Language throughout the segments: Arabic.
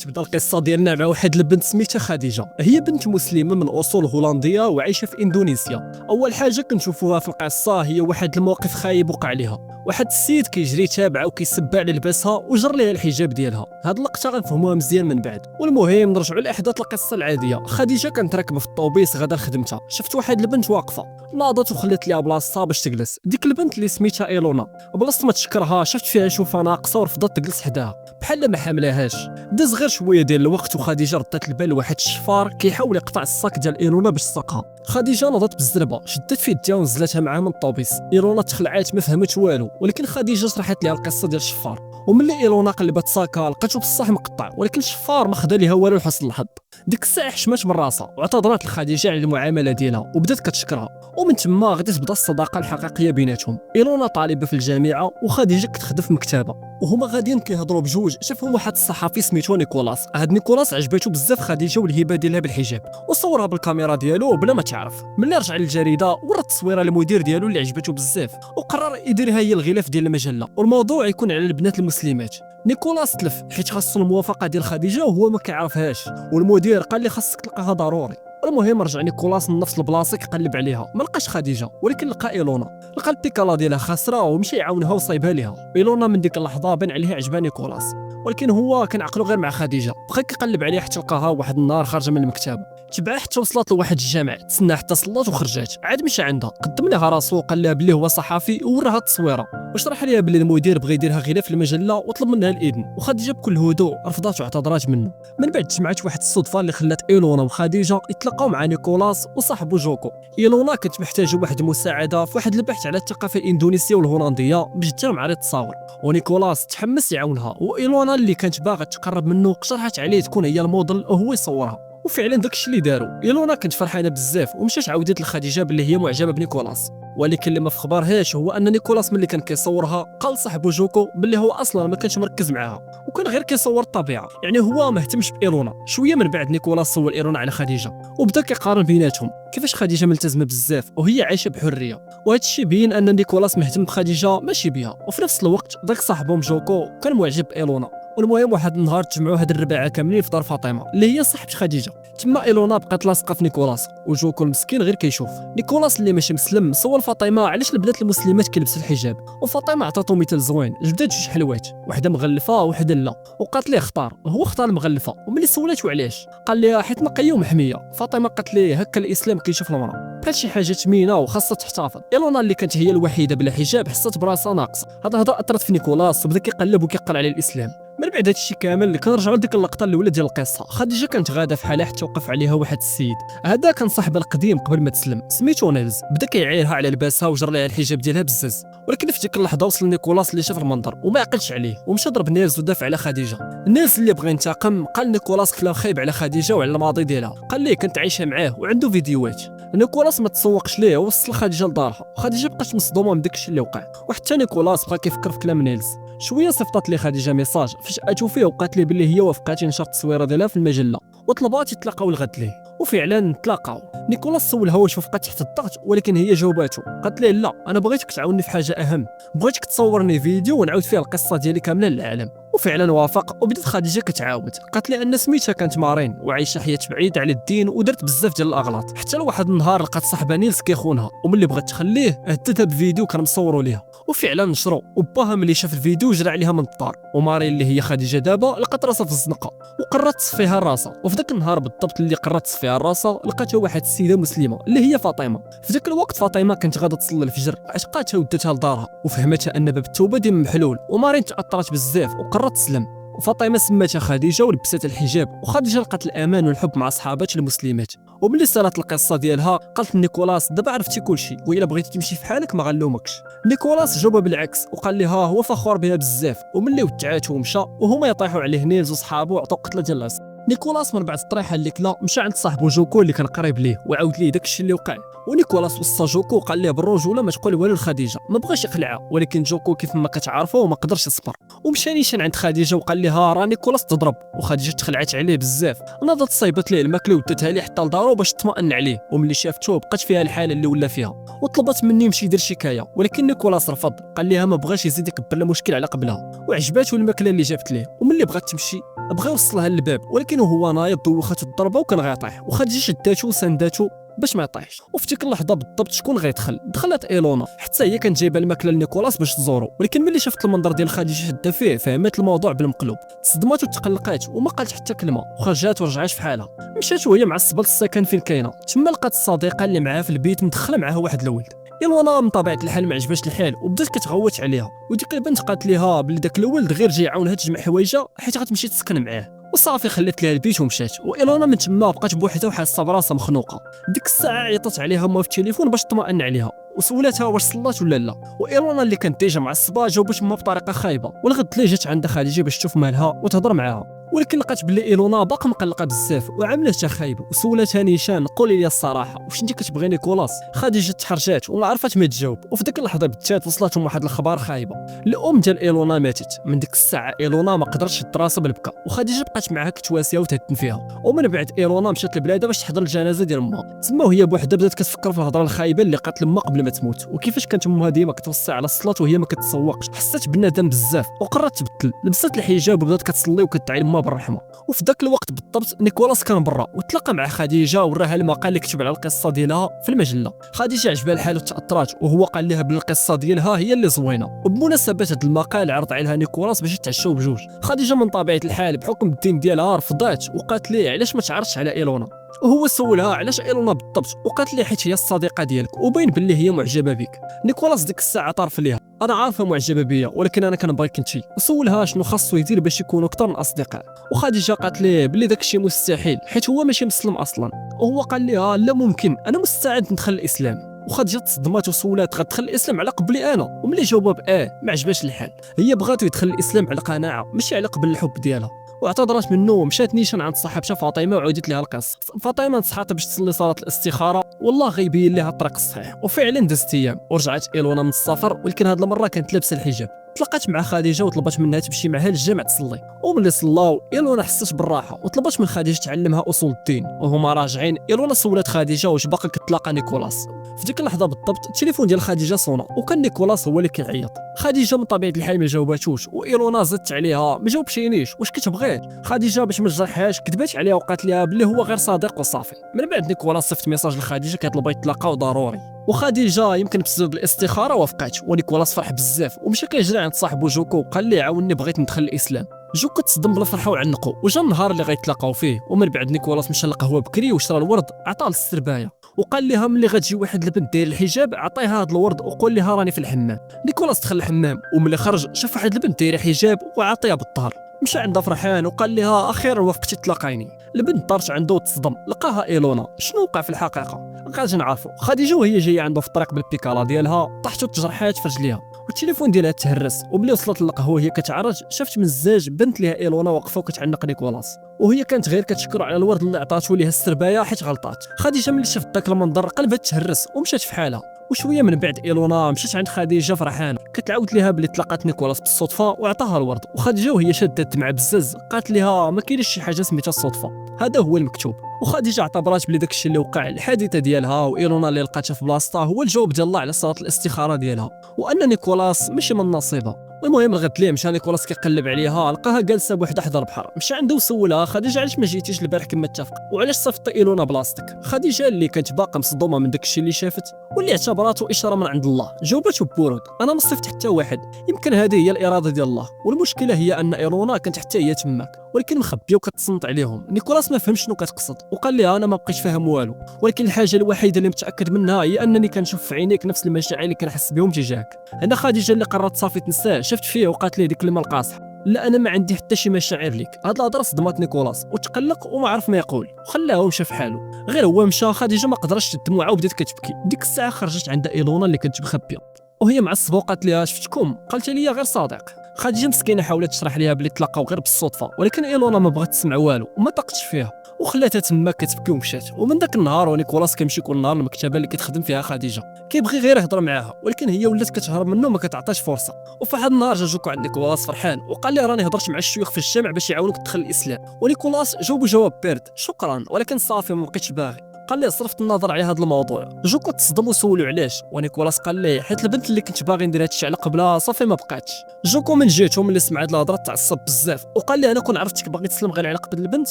تبدا القصه ديالنا مع واحد البنت سميتها خديجه. هي بنت مسلمه من اصول هولنديه وعايشه في اندونيسيا. اول حاجه كنشوفوها في القصه هي واحد الموقف خايب وقع ليها. واحد السيد كيجري تابعها وكيسب على لباسها وجر ليها الحجاب ديالها. هاد اللقطه غنفهموها مزيان من بعد. والمهم نرجعوا لاحداث القصه العاديه. خديجه كانت راكبه في الطوبيس غادا لخدمتها، شفت واحد البنت واقفه، ناضت وخلات ليها بلاصتها باش تجلس. ديك البنت اللي سميتها ايلونا، بلاصه ما تشكرها شفت فيها شوفه ناقصه ورفضت تجلس حداها بحال ما حاملاهاش. داز غير شويه ديال الوقت وخديجه ردات البال لواحد الشفار كيحاول يقطع الصاك ديال ايلونا باش تساقها. خديجه نضت بالزربه، شدت في يدها ونزلتها معاه من الطوبيس. ايلونا تخلعات ما فهمت والو، ولكن خديجه شرحت لها القصه ديال الشفار. وملي ايلونا قلبت ساكا لقاتو بصح مقطع، ولكن الشفار ما خدا ليها والو لحسن الحظ. ديك الساعه حشمات من راسها واعتذرت لخديجه على المعامله ديالها وبدات كتشكرها، ومن تما غادي تبدا الصداقه الحقيقيه بيناتهم. ايلونا طالبه في الجامعه وخديجه كتخدم في مكتبه، وهما غاديين كيهضروا بجوج شافهم واحد الصحفي سميتو نيكولاس. هاد نيكولاس عجباتو بزاف خديجه والهبه ديالها بالحجاب، وصورها بالكاميرا ديالو بلا ما تعرف. ملي رجع للجريده ورا التصويره للمدير ديالو اللي عجباتو بزاف، وقرر يديرها هي الغلاف ديال المجله، والموضوع يكون على البنات المسلمات. نيكولاس تلف حيت خاصو الموافقه ديال خديجه وهو ما كيعرفهاش، والمدير قال لي خاصك تلقاها ضروري. المهم رجع نيكولاس لنفس البلاصه كيقلب عليها، ما لقاش خديجه ولكن لقى ايلونا. لقى البيكالا ديالها خاسره ومشى يعاونها وصايبها ليها. ايلونا من ديك اللحظه بان عليها عجبها نيكولاس، ولكن هو كان عقله غير مع خديجه. بقى كيقلب عليها حتى لقاها واحد النهار خارجه من المكتب، تبعها حتى وصلت لواحد الجامع، تسنى حتى صلات وخرجات. عاد مشى عندها قدم لها راسو وقال لها بلي هو صحفي ووراها التصويره، وشرح لها بلي المدير بغى يديرها غلاف المجله وطلب منها الاذن. وخديجه بكل هدوء رفضت واعتذرت منه. من بعد جمعت واحد الصدفه اللي خلات ايلونا وخديجه يتلاقاو مع نيكولاس وصاحبو جوكو. ايلونا كانت محتاجه واحد المساعده في واحد البحث على الثقافه الاندونيسيه والهولنديه باش دير معرض التصاور، ونيكولاس تحمس يعاونها. وايلونا اللي كانت باغا تقرب منه اقترحت عليه تكون هي الموديل وهو يصورها، وفعلا داكشي اللي داروا. ايلونا كانت فرحانه بزاف ومشات عاودت لخديجه باللي هي معجبه بنيكولاس. ولكن اللي ما في خبرهاش هو ان نيكولاس ملي كان كيصورها قال صاحبو جوكو باللي هو اصلا ما كانش مركز معاها وكان غير كيصور الطبيعه، يعني هو ما اهتمش بايلونا. شويه من بعد نيكولاس صور ايلونا على خديجه وبدا كيقارن بيناتهم، كيفاش خديجه ملتزمه بزاف وهي عايشه بحريه، وهذا الشيء بين ان نيكولاس مهتم بخديجه ماشي بها. وفي نفس الوقت داك صاحبهم جوكو كان معجب بايلونا. والمهم واحد النهار تجمعوا هاد الرباعه كاملين في دار فاطمه اللي هي صاحبه خديجه. تما ايلونا بقات لاصقه في نيكولاس، وجوكو المسكين غير كيشوف. نيكولاس اللي ماشي مسلم سول فاطمه علاش البنات المسلمات كيلبسوا الحجاب، وفاطمه عطاتو مثال زوين، جبدات جوج حلوات، وحده مغلفه وحده لا، وقالت ليه اختار. هو اختار المغلفه، وملي سولاتو علاش قال لها حيت نقيه ومحميه. فاطمه قالت ليه هكا الاسلام كيشوف المراه، بقات شي حاجه ثمينه وخاصها تحتفظ. ايلونا اللي كانت هي الوحيده بلا حجاب حست براسها ناقصه. هاد الهضره اثرت في نيكولاس وبدا كيقلب وكيقرا على الاسلام. من بعد هادشي كامل كنرجعوا لديك اللقطه الاولى ديال القصه. خديجه كانت غاده في حالها حتى وقف عليها واحد السيد، هذا كان صاحبها القديم قبل ما تسلم، سميتو نيلز. بدا كيعايرها على لباسها وجر لها الحجاب ديالها بزز، ولكن في ديك اللحظه وصل نيكولاس اللي شاف المنظر وما عقلش عليه ومشى ضرب نيلز ودافع على خديجه. نيلز اللي بغى ينتقم قال نيكولاس كلام خايب على خديجه وعلى الماضي ديالها، قال ليه كانت عايشه معاه وعنده فيديوهات. نيكولاس ما تسوقش ليه ووصل خديجه لدارها. خديجه بقات مصدومه من داكشي اللي وقع، وحتى نيكولاس بقى كيفكر في كلام نيلز. شويه صيفطت لي خديجه ميساج فجأته فيه وقالت لي باللي هي وافقات ينشر التصويره ديالها في المجله وطلبات يتلاقاو الغد ليه. وفعلا تلاقاو. نيكولاس سولها واش وافقات تحت الضغط، ولكن هي جاوباتو قالت ليه لا، انا بغيتك تعاوني في حاجه اهم، بغيتك تصورني فيديو ونعاود فيه القصه ديالي كامله للعالم. وفعلا وافق، وبدات خديجه كتعاود. قالت لي ان سميتها كانت مارين وعايشه حياه بعيده على الدين ودرت بزاف ديال الاغلاط، حتى لواحد النهار لقات صاحبها نيلز كيخونها، وملي بغات تخليه هددها بفيديو كان مصوروا ليها. وفعلا نشروا، وباها ملي شاف الفيديو جرى عليها من الدار. ومارين اللي هي خديجه دابا لقات راسها في الزنقه وقررت تصفيها راسها. وفي ذاك النهار بالضبط اللي قررت تصفيها راسها لقاتها واحد السيده مسلمه اللي هي فاطمه. في ذاك الوقت فاطمه كانت غاده تصلي الفجر، عشقاتها وداتها لدارها وفهمتها ان باب التوبه ديما محلول. ومارين تاثرت بزاف وقررت تسلم، وفاطمه سماتها خديجه ولبست الحجاب. وخديجه لقات الامان والحب مع صحابات المسلمات. وملي سالت القصه ديالها قالت لنيكولاس دابا عرفتي كلشي، والا بغيتي تمشي في حالك ما غنلومكش. نيكولاس جاوبها بالعكس وقال لها هو فخور بها بزاف. وملي ودعاتو ومشى وهما يطيحوا عليه نيلز وصحابو عطاو قتله ديال العصا. نيكولاس من بعد الطريحه اللي كلا مشى عند صاحبو جوكو اللي كان قريب ليه وعاود ليه داكشي اللي وقع. ونيكولاس وصى جوكو وقال ليه بالرجوله ما تقول والو لخديجه، ما بغاش يقلعها، ولكن جوكو كيف ما كتعرفوا ما قدرش يصبر ومشى نيشان عند خديجه وقال لها راه نيكولاس تضرب، وخديجه تخلعت عليه بزاف، ناضت صايبت ليه الماكله ودتها ليه حتى لدارو باش تطمئن عليه، وملي شافته بقات فيها الحاله اللي ولا فيها وطلبت مني يمشي يدير شكايه، ولكن نيكولاس رفض، قال لها ما بغاش يزيد يكبر المشكل على قبلها، وعجباتو الماكله اللي جابت ليه، وملي بغات تمشي بغى يوصلها للباب، ولكن وهو نايض دوخته الضربه وكان غيطيح، وخديجه شداتو وسانداتو باش ما يطيحش. وفي ديك اللحظه بالضبط شكون غيدخل؟ دخلت ايلونا، حتى هي كانت جايبه الماكله لنيكولاس باش تزورو، ولكن ملي شافت المنظر ديال خديجه شاده فيه فهمت الموضوع بالمقلوب، تصدمات وتقلقات وما قالت حتى كلمه، وخرجات ورجعات في حالها. مشات وهي معصبه للسكن فين كاينه، تما لقات الصديقه اللي معاها في البيت مدخله معاها واحد الولد. ايلونا من طبيعه الحال ما عجباش الحال وبدات كتغوت عليها، وديك البنت قالت ليها بلي داك الولد غير جاي يعاونها تجمع حوايجها حيت غتمشي تسكن معاه، وصافي خلات ليها البيت ومشات. وايلونا من تما بقات بوحدها وحاسه براسها مخنوقه. ديك الساعه عيطت عليها امها في التليفون باش تطمئن عليها وسولتها واش صلات ولا لا، وايلونا اللي كانت ديجا معصبه جاوبت امها بطريقه خايبه، والغد اللي جات عند خديجه باش تشوف مالها وتهضر معاها، ولكن لقات بلي ايلونا باقا مقلقه بزاف وعاملتها خايبه، وسولتها نيشان قولي لي الصراحه واش انت كتبغي نيكولاس؟ خديجه تحرجات وما عرفت ما تجاوب، وفي ديك اللحظه بالذات وصلتهم واحد الخبر خايبه، الام ديال ايلونا ماتت. من ديك الساعه ايلونا ما قدرتش تشد راسها بالبكا، وخديجه بقات معاها كتواسيها وتهتم فيها، ومن بعد ايلونا مشات لبلادها باش تحضر الجنازه ديال امها، تما وهي بوحدها بدات كتفكر في الهضره الخايبه اللي قالت لما قبل ما تموت، وكيفاش كانت امها ديما كتوصي على الصلاه وهي ما كتسوقش، حست بالندم بزاف وقررت تبدل، لبست الحجاب وبدات كتصلي وكتدعي لما بالرحمه. وفي ذاك الوقت بالضبط نيكولاس كان برا وتلاقى مع خديجه وراها المقال اللي كتب على القصه ديالها في المجله. خديجه عجبها الحال وتاثرات، وهو قال لها بلي القصه ديالها هي اللي زوينه، وبمناسبه هذا المقال عرض عليها نيكولاس باش يتعشاو بجوج. خديجه من طبيعه الحال بحكم الدين ديالها رفضات وقالت ليه علاش ما تعرضش على ايلونا، وهو سولها علاش ايلونا بالضبط، وقالت ليه حيت هي الصديقه ديالك وباين باللي هي معجبه بك. نيكولاس ديك الساعه طرف ليها، انا عارفه معجبه بيا ولكن انا كنبغيك انت، وسولها شنو خاصو يدير باش يكونوا اكثر من اصدقاء، وخديجه قالت ليه بلي داك الشيء مستحيل حيت هو ماشي مسلم اصلا، وهو قال لها لا ممكن انا مستعد ندخل الاسلام. وخديجه تصدمات وسولات غتدخل الاسلام على قبلي انا، وملي جاوبها ما عجباش الحال، هي بغاتو يدخل الاسلام على قناعه ماشي على قبل الحب ديالها، واعتذرت منه ومشات نيشان عند صاحبتها فاطمه وعاودت لها القصه. فاطمه نصحاتها باش تصلي صلاه الاستخاره والله غيبين لها الطريق الصحيح، وفعلا دازت ايام ورجعت ايلونا من السفر، ولكن هاد المره كانت لابسه الحجاب. تلاقات مع خديجه وطلبت منها تمشي معها للجامع تصلي، وملي صلاو ايلونا حست بالراحه وطلبت من خديجه تعلمها اصول الدين. وهما راجعين ايلونا سولت خديجه واش باقي كتلاقى نيكولاس. في ديك اللحظه بالضبط التليفون ديال خديجه صونا، وكان نيكولاس هو اللي كيعيط. خديجه من طبيعه الحال ما جاوباتوش، وايلونا زدت عليها ما جاوبتينيش واش كتبغي. خديجه باش ما تجرحهاش كذبات عليها وقالت لها بلي هو غير صديق وصافي. من بعد نيكولاس صيفط ميساج لخديجه كيطلبها يتلاقاو ضروري، وخديجه يمكن بسبب الاستخاره وافقات، ونيكولاس فرح بزاف ومشى كيجري عند صاحبو جوكو وقال ليه عاوني بغيت ندخل الاسلام. جوكو تصدم بالفرحه وعنقو، وجا النهار اللي غيتلاقاو فيه، ومن بعد نيكولاس مشى للقهوه بكري وشرى الورد عطاه للسربايه، وقال لها ملي غتجي واحد البنت داير الحجاب عطيها هذا الورد وقول لها راني في الحمام. نيكولاس دخل الحمام وملي خرج شاف واحد البنت دايره حجاب وعطيها بالظهر، مشى عندها فرحان وقال لها اخيرا وافقتي تلاقيني. البنت طارت عنده وتصدم، لقاها ايلونا. شنو وقع في الحقيقه؟ غادي نعرفوا. خديجه وهي جايه عنده في الطريق بالبيكالا ديالها طاحت وتجرحات في رجليها والتليفون ديالها تهرس، وبلي وصلت للقهوه هي كتعرج شافت مزاج بنت ليها ايلونا واقفه وكتعنق نيكولاس، وهي كانت غير كتشكر على الورد اللي عطاتو ليها السربايه حيت غلطات. خديجه ملي شافت داك المنظر قلبها تهرس ومشات في حالها. وشويه من بعد ايلونا مشات عند خديجه فرحانه كتعاود ليها بلي تلاقات نيكولاس بالصدفه وعطاها الورد، وخديجه وهي شاده الدمعه بزز قالت لها ما كاينش شي حاجه سميتها الصدفه، هذا هو المكتوب. وخديجه اعتبرات بلي داك الشيء اللي وقع الحادثه ديالها وايلونا اللي لقاتها في بلاصتها هو الجواب ديال الله على صلاه الاستخاره ديالها، وان نيكولاس ماشي من نصيبها. المهم الغد ليه مشى نيكولاس كيقلب عليها لقاها جالسه بوحدها حدا البحر، مشى عنده وسولها خديجه علاش ما جيتيش البارح كما اتفق، وعلاش صيفطتي ايلونا بلاصتك. خديجه اللي كانت باقا مصدومه من داك الشيء اللي شافت واللي اعتبراته اشاره من عند الله جاوبته ببرود انا ما صيفط حتى واحد، يمكن هذه هي الاراده ديال الله، والمشكله هي ان ايلونا كانت حتى هي تماك ولكن مخبيه وكتصنت عليهم. نيكولاس ما فهمش شنو كتقصد وقال لها انا ما بقيتش فاهم والو، ولكن الحاجه الوحيده اللي متاكد منها هي انني كنشوف في عينيك نفس المشاعر اللي كنحس بهم تجاهك. هنا خديجه اللي قررت صافي تنساه شفت فيه وقالت ليه ديك الكلمه القاصحه، لا انا ما عندي حتى شي مشاعر ليك. هاد الهضره صدمات نيكولاس وتقلق وما عرف ما يقول وخلاه ومشى في حاله. غير هو مشى خديجه ما قدرتش الدموع وبدات كتبكي. ديك الساعه خرجت عند ايلونا اللي كانت مخبيه وهي معصبه وقالت لها شفتكم قالت لي غير صديق. خديجه مسكينه حاولت تشرح ليها بلي تلاقاو غير بالصدفه، ولكن ايلونا ما بغات تسمع والو وما طاقتش فيها وخلاتها تما كتبكي ومشات. ومن داك النهار ونيكولاس كيمشي كل نهار للمكتبه اللي كتخدم فيها خديجه، كيبغي غير يهضر معاها، ولكن هي ولات كتهرب منه وما كتعطيش فرصه. وفي واحد النهار جا جوكو عند نيكولاس فرحان وقال لي راني هضرت مع الشيوخ في الجامع باش يعاونوك تدخل الاسلام. ونيكولاس جاوبو جواب بارد، شكرا ولكن صافي ما بقيتش باغي. قال لي صرفت النظر على هذا الموضوع. جوكو تصدم وسولو علاش، ونيكولاس قال لي حيت البنت اللي كنت باغي ندير هادشي على قبلها صافي ما بقاتش. جوكو من جهته ملي سمع هاد الهضره تعصب بزاف وقال لي انا كون عرفتك باغي تسلم غير على قبل البنت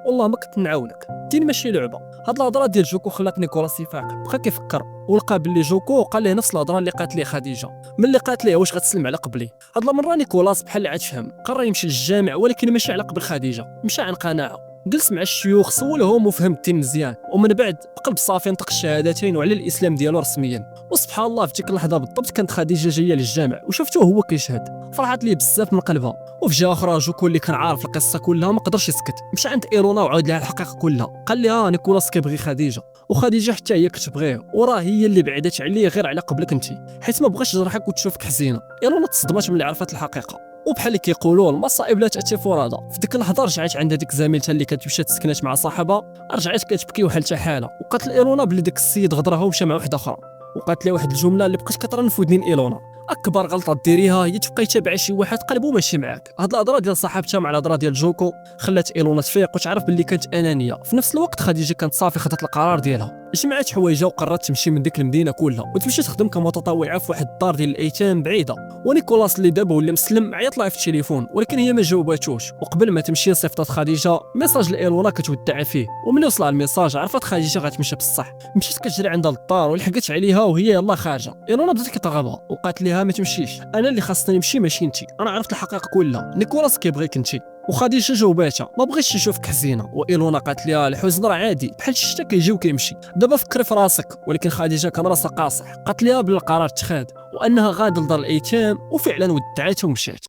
والله ما كنت نعاونك، دين ماشي لعبه. هاد الهضره ديال جوكو خلات نيكولاس يفاق، بقى كيفكر ولقى باللي جوكو قال ليه نفس الهضره اللي قالت ليه خديجه ملي قالت ليه واش غتسلم على قبلي. هاد المره نيكولاس بحال عاد فهم، قرر يمشي للجامع ولكن ماشي على قبل خديجه، مشى عن قناعه. جلس مع الشيوخ سولهم وفهم الدين مزيان، ومن بعد بقلب صافي نطق الشهادتين وعلى الاسلام ديالو رسميا. وسبحان الله في ديك اللحظه بالضبط كانت خديجه جايه للجامع وشفتوه هو كيشهد، فرحت ليه بزاف من قلبها. وفي جهه اخرى جوكو اللي كان عارف القصه كلها ما قدرش يسكت، مشى عند ايرونا وعاود لها الحقيقه كلها. قال لها نيكولاس كيبغي خديجه وخديجه حتى هي كتبغيه، وراه هي اللي بعدت عليه غير على قبلك انت حيت ما بغاش تجرحك وتشوفك حزينه. ايرونا تصدمت ملي عرفت الحقيقه، وبحال اللي كيقولوا المصائب لا تاتي فرادى. في ديك اللحظه رجعت عند هذيك زميلتها اللي كتمشي تسكنات مع صاحبها، رجعت كتبكي وحالتها حاله، وقالت لايلونا بلي داك السيد غدرها ومشى مع وحده اخرى. وقالت لها واحد الجمله اللي بقيت كترن في ودنين ايلونا، اكبر غلطه ديريها هي تبقاي تابعي شي واحد قلبو ماشي معاك. هاد الهضره ديال صاحبتها مع الهضره ديال جوكو خلات ايلونا تفيق وتعرف باللي كانت انانيه. في نفس الوقت خديجه كانت صافي خدات القرار ديالها، جمعت حوايجها وقررت تمشي من ديك المدينه كلها وتمشي تخدم كمتطوعه في واحد الدار ديال الايتام بعيده. ونيكولاس اللي دابا ولا مسلم عيط لها في التليفون ولكن هي ما جاوباتوش. وقبل ما تمشي صيفطت خديجه ميساج لايلونا كتودع فيه، وملي وصلها الميساج عرفت خديجه غتمشي بصح. مشيت كتجري عندها للدار ولحقت عليها وهي يلاه خارجه. ايلونا بدات كترغبها وقالت لها ما تمشيش، انا اللي خاصني نمشي ماشي انت، انا عرفت الحقيقه كلها، نيكولاس كيبغيك انت. وخديجه جاوباتها ما بغيتش نشوفك حزينه. وايلونا قالت لها الحزن راه عادي بحال الشتا كيجي وكيمشي، دابا فكري في راسك. ولكن خديجه كان راسها قاصح، قالت لها بلا القرار تخاد وانها غاده لدار الايتام، وفعلا ودعتها ومشات.